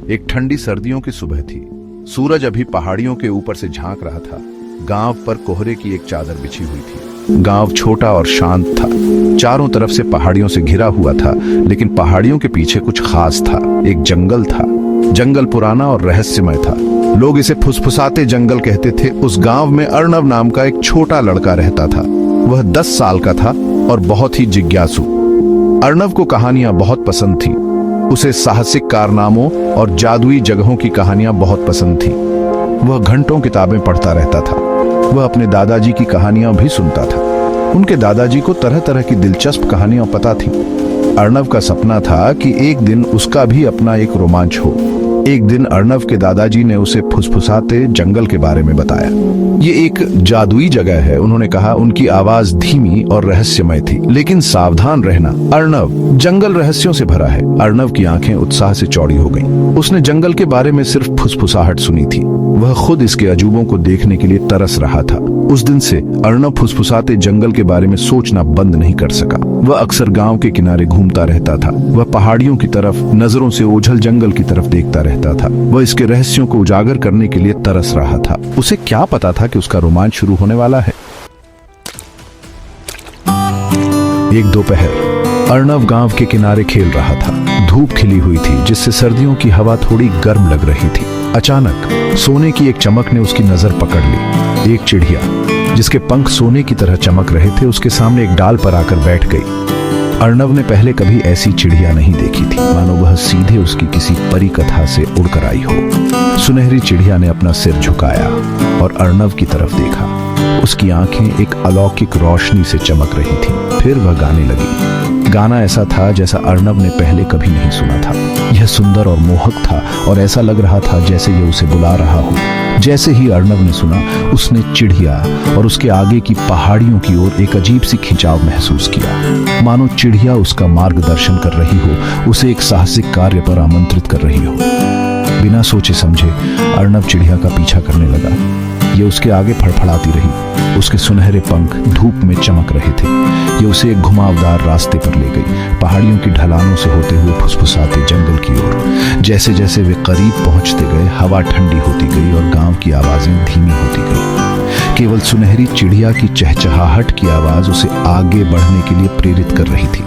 एक ठंडी सर्दियों की सुबह थी। सूरज अभी पहाड़ियों के ऊपर से झांक रहा था। गांव पर कोहरे की एक चादर बिछी हुई थी। गांव छोटा और शांत था। चारों तरफ से पहाड़ियों से घिरा हुआ था, लेकिन पहाड़ियों के पीछे कुछ खास था। एक जंगल था। जंगल पुराना और रहस्यमय था। लोग इसे फुसफुसाते जंगल कहते थे। उस गांव में अर्णव नाम का एक छोटा लड़का रहता था। वह 10 साल का था और बहुत ही जिज्ञासु। अर्णव को कहानियां बहुत पसंद थी। उसे साहसिक कारनामों और जादुई जगहों की कहानियां बहुत पसंद थी। वह घंटों किताबें पढ़ता रहता था। वह अपने दादाजी की कहानियां भी सुनता था। उनके दादाजी को तरह तरह की दिलचस्प कहानियां पता थी। अर्णव का सपना था कि एक दिन उसका भी अपना एक रोमांच हो। एक दिन अर्णव के दादाजी ने उसे फुसफुसाते जंगल के बारे में बताया। ये एक जादुई जगह है, उन्होंने कहा। उनकी आवाज धीमी और रहस्यमय थी। लेकिन सावधान रहना अर्णव, जंगल रहस्यों से भरा है। अर्णव की आंखें उत्साह से चौड़ी हो गईं। उसने जंगल के बारे में सिर्फ फुसफुसाहट सुनी थी। वह खुद इसके अजूबों को देखने के लिए तरस रहा था। उस दिन से अर्णव फुसफुसाते जंगल के बारे में सोचना बंद नहीं कर सका। वह अक्सर गांव के किनारे घूमता रहता था। वह पहाड़ियों की तरफ, नजरों से ओझल जंगल की तरफ देखता रहता था। वह इसके रहस्यों को उजागर करने के लिए तरस रहा था। उसे क्या पता था कि उसका रोमांच शुरू होने वाला है। एक दोपहर अर्णव गांव के किनारे खेल रहा था। धूप खिली हुई थी, जिससे सर्दियों की हवा थोड़ी गर्म लग रही थी। अचानक सोने की एक चमक ने उसकी नजर पकड़ ली। एक चिड़िया, जिसके पंख सोने की तरह चमक रहे थे, उसके सामने एक डाल पर आकर बैठ गई। अर्णव ने पहले कभी ऐसी चिड़िया नहीं देखी थी, मानो वह सीधे उसकी किसी परी कथा से उड़कर आई हो। सुनहरी चिड़िया ने अपना सिर झुकाया और अर्णव की तरफ देखा। उसकी आंखें एक अलौकिक रोशनी से चमक रही थी। फिर वह गाने लगी। गाना ऐसा था जैसा अर्णव ने पहले कभी नहीं सुना था। यह सुंदर और मोहक था और ऐसा लग रहा था जैसे यह उसे बुला रहा हो। जैसे ही अर्णव ने सुना, उसने चिड़िया और उसके आगे की पहाड़ियों की ओर एक अजीब सी खिंचाव महसूस किया, मानो चिड़िया उसका मार्गदर्शन कर रही हो, उसे एक साहसिक कार्य पर आमंत्रित कर रही हो। बिना सोचे समझे अर्णव चिड़िया का पीछा करने लगा। ये उसके आगे फड़फड़ाती रही। उसके सुनहरे पंख धूप में चमक रहे थे। ये उसे एक घुमावदार रास्ते पर ले गई, पहाड़ियों की ढलानों से होते हुए फुसफुसाते जंगल की ओर। जैसे जैसे वे करीब पहुंचते गए, हवा ठंडी होती गई और गांव की आवाजें धीमी होती गई। केवल सुनहरी चिड़िया की चहचहाहट की आवाज उसे आगे बढ़ने के लिए प्रेरित कर रही थी।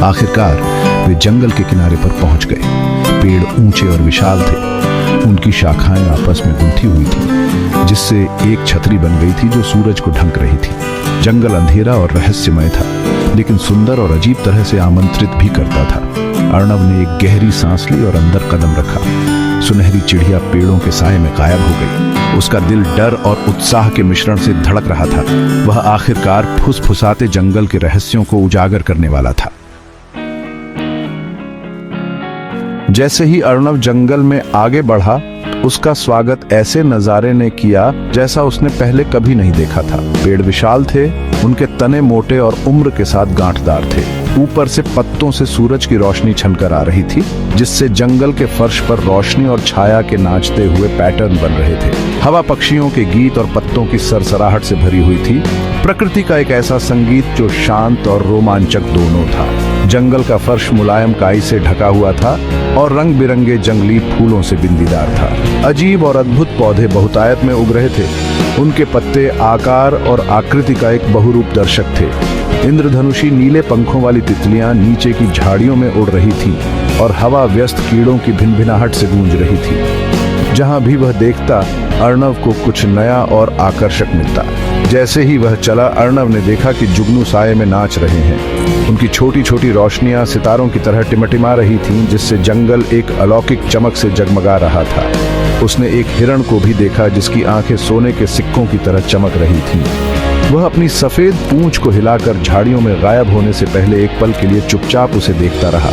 आखिरकार वे जंगल के किनारे पर पहुंच गए। पेड़ ऊंचे और विशाल थे। उनकी शाखाएं आपस में गुंथी हुई थी, जिससे एक छतरी बन गई थी जो सूरज को ढंक रही थी। जंगल अंधेरा और रहस्यमय था, लेकिन सुंदर और अजीब तरह से आमंत्रित भी करता था। अर्णव ने एक गहरी सांस ली और अंदर कदम रखा। सुनहरी चिड़िया पेड़ों के साए में गायब हो गई। उसका दिल डर और उत्साह के मिश्रण से धड़क रहा था। वह आखिरकार फुसफुसाते जंगल के रहस्यों को उजागर करने वाला था। जैसे ही अर्णव जंगल में आगे बढ़ा, उसका स्वागत ऐसे नजारे ने किया जैसा उसने पहले कभी नहीं देखा था। पेड़ विशाल थे, उनके तने मोटे और उम्र के साथ गांठदार थे। ऊपर से पत्तों से सूरज की रोशनी छनकर आ रही थी, जिससे जंगल के फर्श पर रोशनी और छाया के नाचते हुए पैटर्न बन रहे थे। हवा पक्षियों के गीत और पत्तों की सरसराहट से भरी हुई थी। प्रकृति का एक ऐसा संगीत जो शांत और रोमांचक दोनों था। जंगल का फर्श मुलायम काई से ढका हुआ था और रंग बिरंगे जंगली फूलों से बिंदीदार था। अजीब और अद्भुत पौधे बहुतायत में उग रहे थे। उनके पत्ते आकार और आकृति का एक बहुरूप दर्शक थे। इंद्रधनुषी नीले पंखों वाली तितलियां नीचे की झाड़ियों में उड़ रही थीं और हवा व्यस्त कीड़ों की भिनभिनाहट से गूंज रही थी। जहां भी वह देखता, अर्णव को कुछ नया और आकर्षक मिलता। जैसे ही वह चला, अर्णव ने देखा कि जुगनू साए में नाच रहे हैं। उनकी छोटी छोटी रोशनियां सितारों की तरह टिमटिमा रही थीं, जिससे जंगल एक अलौकिक चमक से जगमगा रहा था। उसने एक हिरण को भी देखा, जिसकी आंखें सोने के सिक्कों की तरह चमक रही थीं। वह अपनी सफेद पूंछ को हिलाकर झाड़ियों में गायब होने से पहले एक पल के लिए चुपचाप उसे देखता रहा।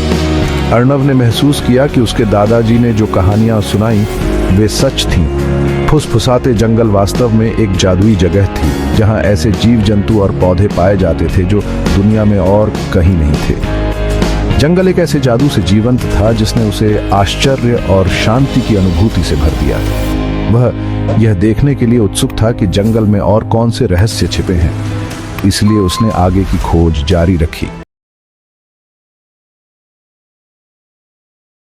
अर्णव ने महसूस किया कि उसके दादाजी ने जो कहानियां सुनाई वे सच थीं। फुसफुसाते जंगल वास्तव में एक जादुई जगह थी, जहां ऐसे जीव जंतु और पौधे पाए जाते थे जो दुनिया में और कहीं नहीं थे। जंगल एक ऐसे जादू से जीवंत था जिसने उसे आश्चर्य और शांति की अनुभूति से भर दिया। वह यह देखने के लिए उत्सुक था कि जंगल में और कौन से रहस्य छिपे हैं, इसलिए उसने आगे की खोज जारी रखी।